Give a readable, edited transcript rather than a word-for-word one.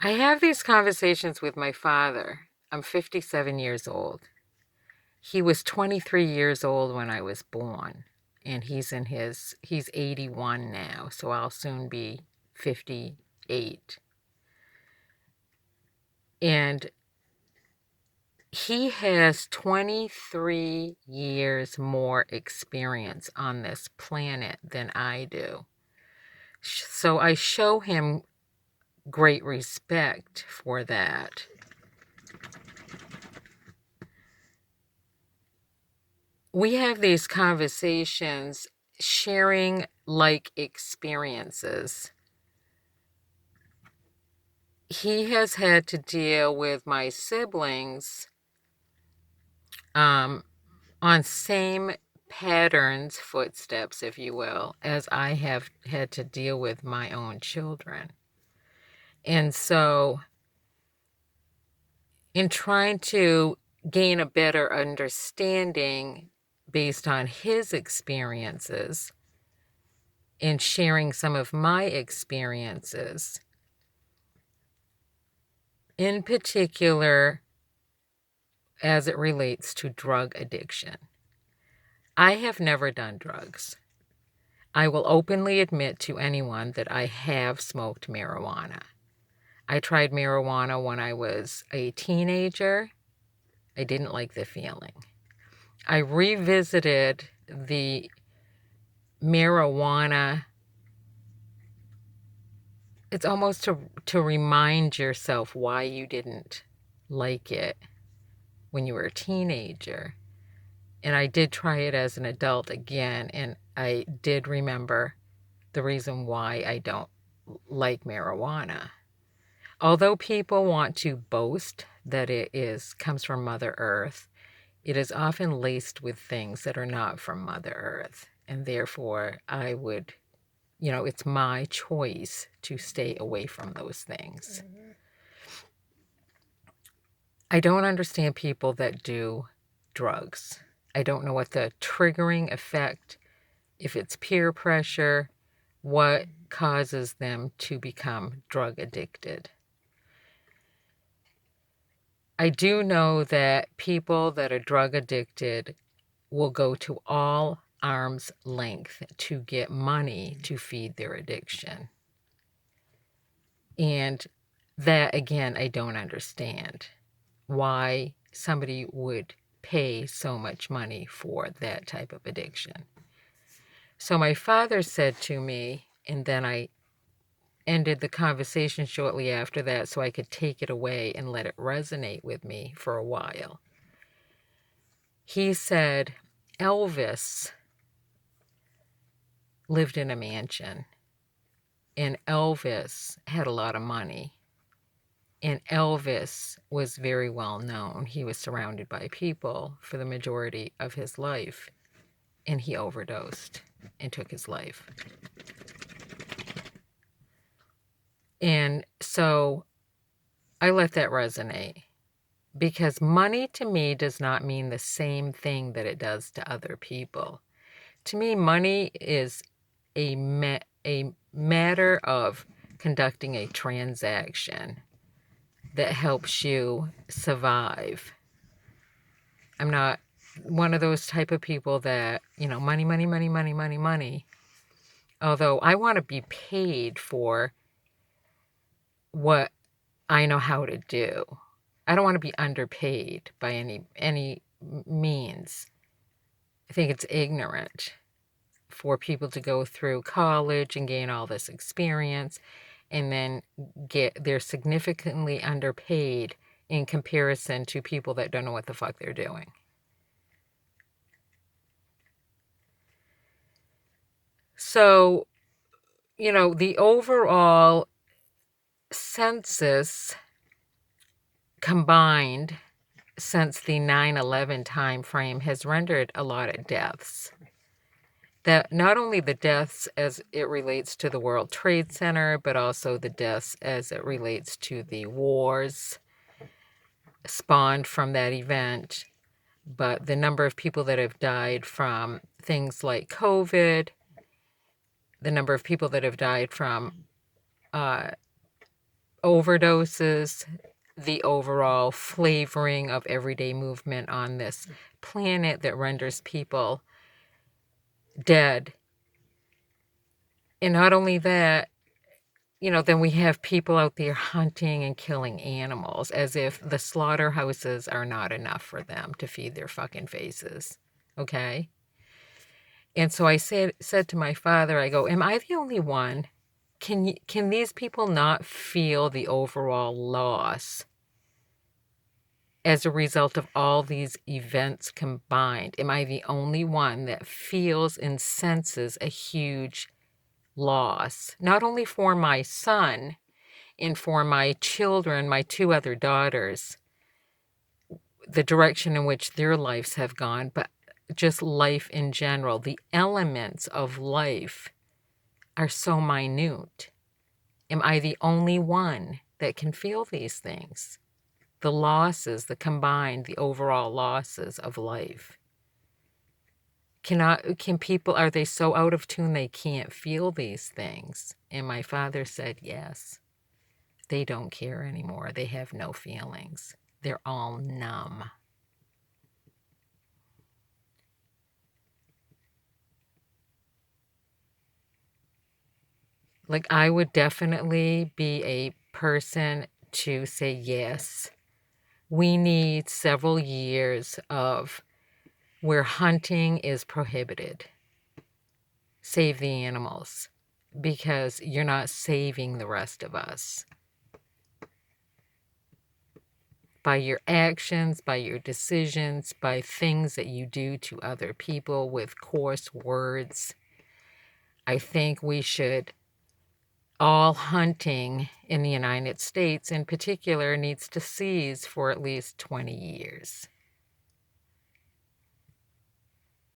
I have these conversations with my father. I'm 57 years old. He was 23 years old when I was born, and he's 81 now, so I'll soon be 58. And he has 23 years more experience on this planet than I do. So I show him great respect for that. We have these conversations sharing like experiences. He has had to deal with my siblings um, on same patterns, footsteps, if you will, as I have had to deal with my own children. And so, in trying to gain a better understanding based on his experiences and sharing some of my experiences, in particular as it relates to drug addiction. I have never done drugs. I will openly admit to anyone that I have smoked marijuana. I tried marijuana when I was a teenager. I didn't like the feeling. I revisited the marijuana. It's almost to remind yourself why you didn't like it when you were a teenager. And I did try it as an adult again, and I did remember the reason why I don't like marijuana. Although people want to boast that comes from Mother Earth, it is often laced with things that are not from Mother Earth. And therefore, it's my choice to stay away from those things. Mm-hmm. I don't understand people that do drugs. I don't know what the triggering effect, if it's peer pressure, what causes them to become drug addicted. I do know that people that are drug addicted will go to all arm's length to get money to feed their addiction. And that, again, I don't understand why somebody would pay so much money for that type of addiction. So my father said to me, and then I ended the conversation shortly after that so I could take it away and let it resonate with me for a while. He said, Elvis lived in a mansion, and Elvis had a lot of money, and Elvis was very well known. He was surrounded by people for the majority of his life, and he overdosed and took his life. And so I let that resonate, because money to me does not mean the same thing that it does to other people. To me, money is a matter of conducting a transaction that helps you survive. I'm not one of those type of people that, money, money, money, money, money, money. Although I want to be paid for what I know how to do. I don't want to be underpaid by any means. I think it's ignorant for people to go through college and gain all this experience and then they're significantly underpaid in comparison to people that don't know what the fuck they're doing. So, the overall census combined since the 9/11 time frame has rendered a lot of deaths. That not only the deaths as it relates to the World Trade Center, but also the deaths as it relates to the wars spawned from that event. But the number of people that have died from things like COVID, the number of people that have died from overdoses, the overall flavoring of everyday movement on this planet that renders people dead. And not only that, then we have people out there hunting and killing animals as if the slaughterhouses are not enough for them to feed their fucking faces. Okay? And so I said to my father, I go, am I the only one? Can these people not feel the overall loss as a result of all these events combined? Am I the only one that feels and senses a huge loss, not only for my son and for my children, my two other daughters, the direction in which their lives have gone, but just life in general? The elements of life are so minute. Am I the only one that can feel these things? The losses, the overall losses of life. Can people, are they so out of tune they can't feel these things? And my father said, yes. They don't care anymore. They have no feelings. They're all numb. Like, I would definitely be a person to say, yes, we need several years of where hunting is prohibited. Save the animals, because you're not saving the rest of us. By your actions, by your decisions, by things that you do to other people with coarse words, I think we should, all hunting in the United States in particular, needs to cease for at least 20 years.